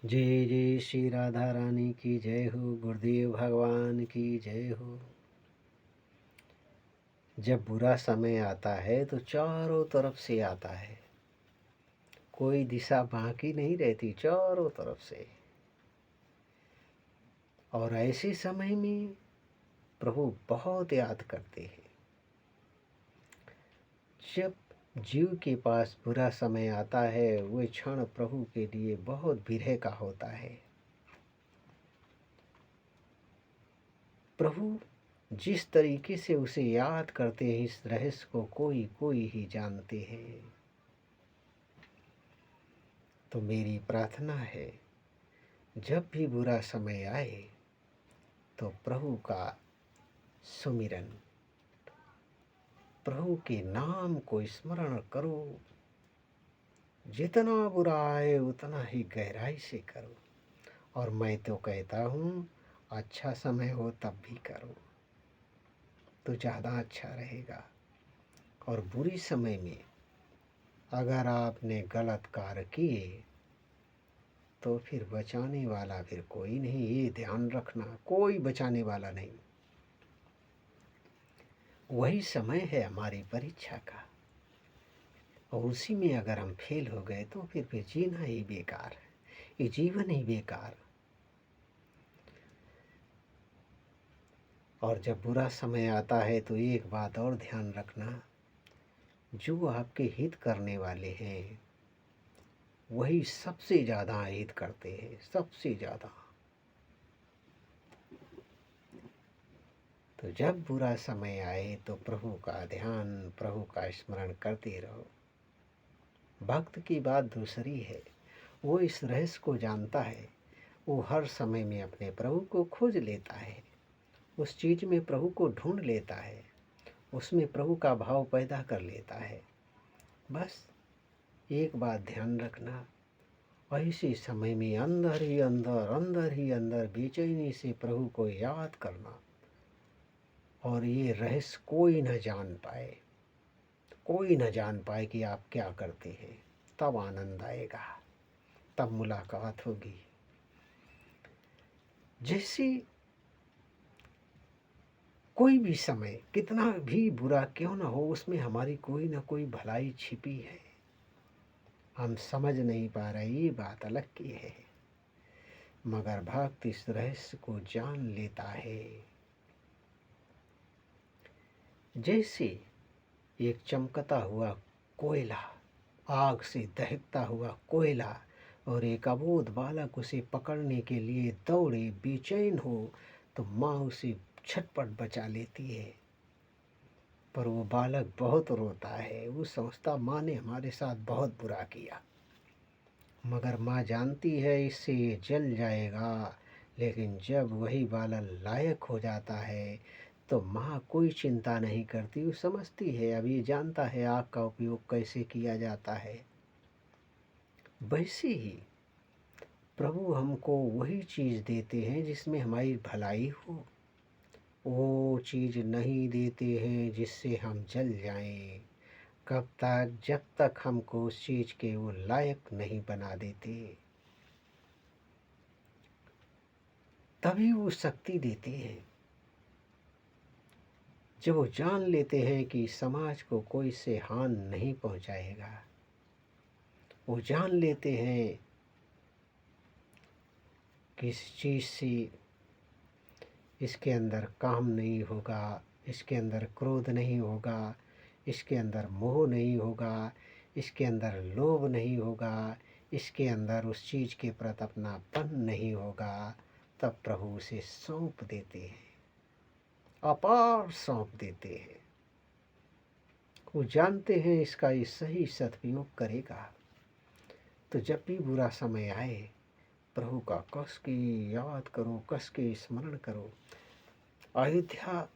जय जय श्री राधा रानी की जय हो। गुरुदेव भगवान की जय हो। जब बुरा समय आता है तो चारों तरफ से आता है, कोई दिशा बाकी नहीं रहती, चारों तरफ से। और ऐसे समय में प्रभु बहुत याद करते हैं। जब जीव के पास बुरा समय आता है, वह क्षण प्रभु के लिए बहुत विरह का होता है। प्रभु जिस तरीके से उसे याद करते हैं, इस रहस्य को कोई कोई ही जानते हैं। तो मेरी प्रार्थना है, जब भी बुरा समय आए तो प्रभु का सुमिरन, प्रभु के नाम को स्मरण करो। जितना बुरा आए उतना ही गहराई से करो। और मैं तो कहता हूँ, अच्छा समय हो तब भी करो तो ज़्यादा अच्छा रहेगा। और बुरी समय में अगर आपने गलत कार्य किए तो फिर बचाने वाला फिर कोई नहीं। ये ध्यान रखना, कोई बचाने वाला नहीं। वही समय है हमारी परीक्षा का, और उसी में अगर हम फेल हो गए तो फिर जीना ही बेकार है, ये जीवन ही बेकार। और जब बुरा समय आता है तो एक बात और ध्यान रखना, जो आपके हित करने वाले हैं वही सबसे ज़्यादा हित करते हैं, सबसे ज़्यादा। तो जब बुरा समय आए तो प्रभु का ध्यान, प्रभु का स्मरण करते रहो। भक्त की बात दूसरी है, वो इस रहस्य को जानता है। वो हर समय में अपने प्रभु को खोज लेता है, उस चीज़ में प्रभु को ढूंढ लेता है, उसमें प्रभु का भाव पैदा कर लेता है। बस एक बात ध्यान रखना, ऐसे समय में अंदर ही अंदर, अंदर ही अंदर बेचैनी से प्रभु को याद करना। और ये रहस्य कोई न जान पाए, कोई न जान पाए कि आप क्या करते हैं। तब आनंद आएगा, तब मुलाकात होगी। जैसे कोई भी समय कितना भी बुरा क्यों न हो, उसमें हमारी कोई ना कोई भलाई छिपी है, हम समझ नहीं पा रहे, ये बात अलग की है। मगर भक्त इस रहस्य को जान लेता है। जैसे एक चमकता हुआ कोयला, आग से दहकता हुआ कोयला, और एक अबोध बालक उसे पकड़ने के लिए दौड़े, बेचैन हो, तो माँ उसे झटपट बचा लेती है। पर वो बालक बहुत रोता है, वो समझता माँ ने हमारे साथ बहुत बुरा किया। मगर माँ जानती है इससे ये जल जाएगा। लेकिन जब वही बालक लायक हो जाता है तो माँ कोई चिंता नहीं करती, वो समझती है, अब ये जानता है आग का उपयोग कैसे किया जाता है। वैसे ही प्रभु हमको वही चीज़ देते हैं जिसमें हमारी भलाई हो, वो चीज़ नहीं देते हैं जिससे हम जल जाएं। कब तक? जब तक हमको उस चीज़ के वो लायक नहीं बना देते, तभी वो शक्ति देते हैं। जब वो जान लेते हैं कि समाज को कोई इससे हानि नहीं पहुंचाएगा, वो जान लेते हैं कि इस चीज़ से इसके अंदर काम नहीं होगा, इसके अंदर क्रोध नहीं होगा, इसके अंदर मोह नहीं होगा, इसके अंदर लोभ नहीं होगा, इसके अंदर उस चीज़ के प्रति अपनापन नहीं होगा, तब प्रभु उसे सौंप देते हैं, अपार सौंप देते हैं। वो जानते हैं इसका ये सही सदुपयोग करेगा। तो जब भी बुरा समय आए, प्रभु का कस के याद करो, कस के स्मरण करो। अयोध्या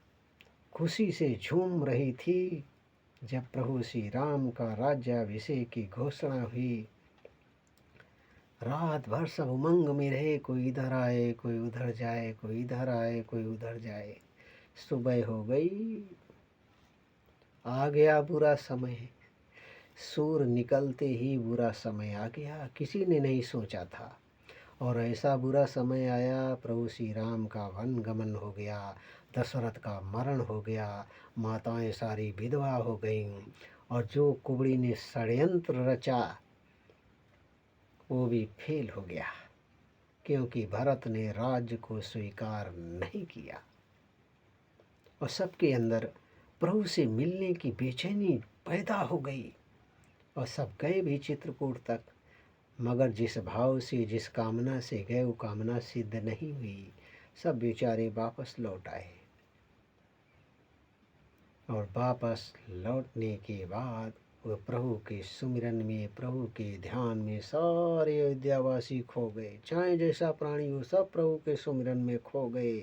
खुशी से झूम रही थी जब प्रभु श्री राम का राज्याभिषेक की घोषणा हुई। रात भर सब उमंग में रहे, कोई इधर आए, कोई उधर जाए, कोई इधर आए, कोई उधर जाए। सुबह हो गई, आ गया बुरा समय। सूर निकलते ही बुरा समय आ गया, किसी ने नहीं सोचा था। और ऐसा बुरा समय आया, प्रभु श्री राम का वन गमन हो गया, दशरथ का मरण हो गया, माताएं सारी विधवा हो गईं, और जो कुबड़ी ने षड्यंत्र रचा वो भी फेल हो गया, क्योंकि भरत ने राज्य को स्वीकार नहीं किया। और सबके अंदर प्रभु से मिलने की बेचैनी पैदा हो गई, और सब गए भी चित्रकूट तक, मगर जिस भाव से जिस कामना से गए वो कामना सिद्ध नहीं हुई। सब बेचारे वापस लौट आए, और वापस लौटने के बाद वो प्रभु के सुमिरन में, प्रभु के ध्यान में सारे अयोध्यावासी खो गए। चाहे जैसा प्राणी हो, सब प्रभु के सुमिरन में खो गए।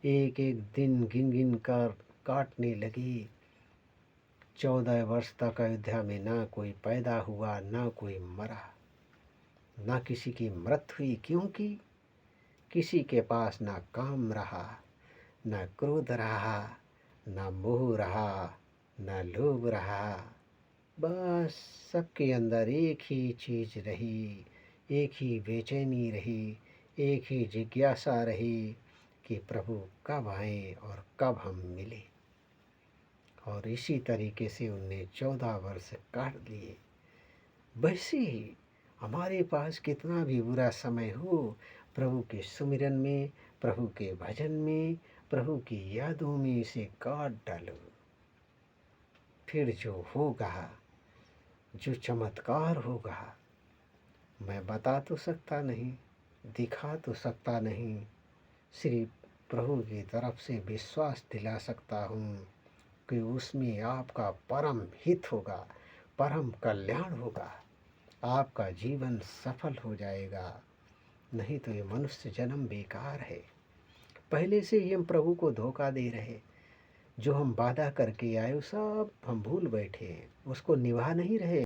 एक एक दिन गिन गिन कर काटने लगे। 14 वर्ष तक अयोध्या में ना कोई पैदा हुआ, ना कोई मरा, ना किसी की मृत्यु हुई, क्योंकि किसी के पास ना काम रहा, ना क्रोध रहा, ना मोह रहा, ना लोभ रहा। बस सबके अंदर एक ही चीज़ रही, एक ही बेचैनी रही, एक ही जिज्ञासा रही कि प्रभु कब आए और कब हम मिले। और इसी तरीके से उनने 14 वर्ष काट लिए। वैसे ही हमारे पास कितना भी बुरा समय हो, प्रभु के सुमिरन में, प्रभु के भजन में, प्रभु की यादों में इसे काट डालो। फिर जो होगा, जो चमत्कार होगा, मैं बता तो सकता नहीं, दिखा तो सकता नहीं, सिर्फ प्रभु की तरफ से विश्वास दिला सकता हूँ कि उसमें आपका परम हित होगा, परम कल्याण होगा, आपका जीवन सफल हो जाएगा। नहीं तो ये मनुष्य जन्म बेकार है। पहले से ही हम प्रभु को धोखा दे रहे, जो हम वादा करके आए वो सब हम भूल बैठे, उसको निभा नहीं रहे।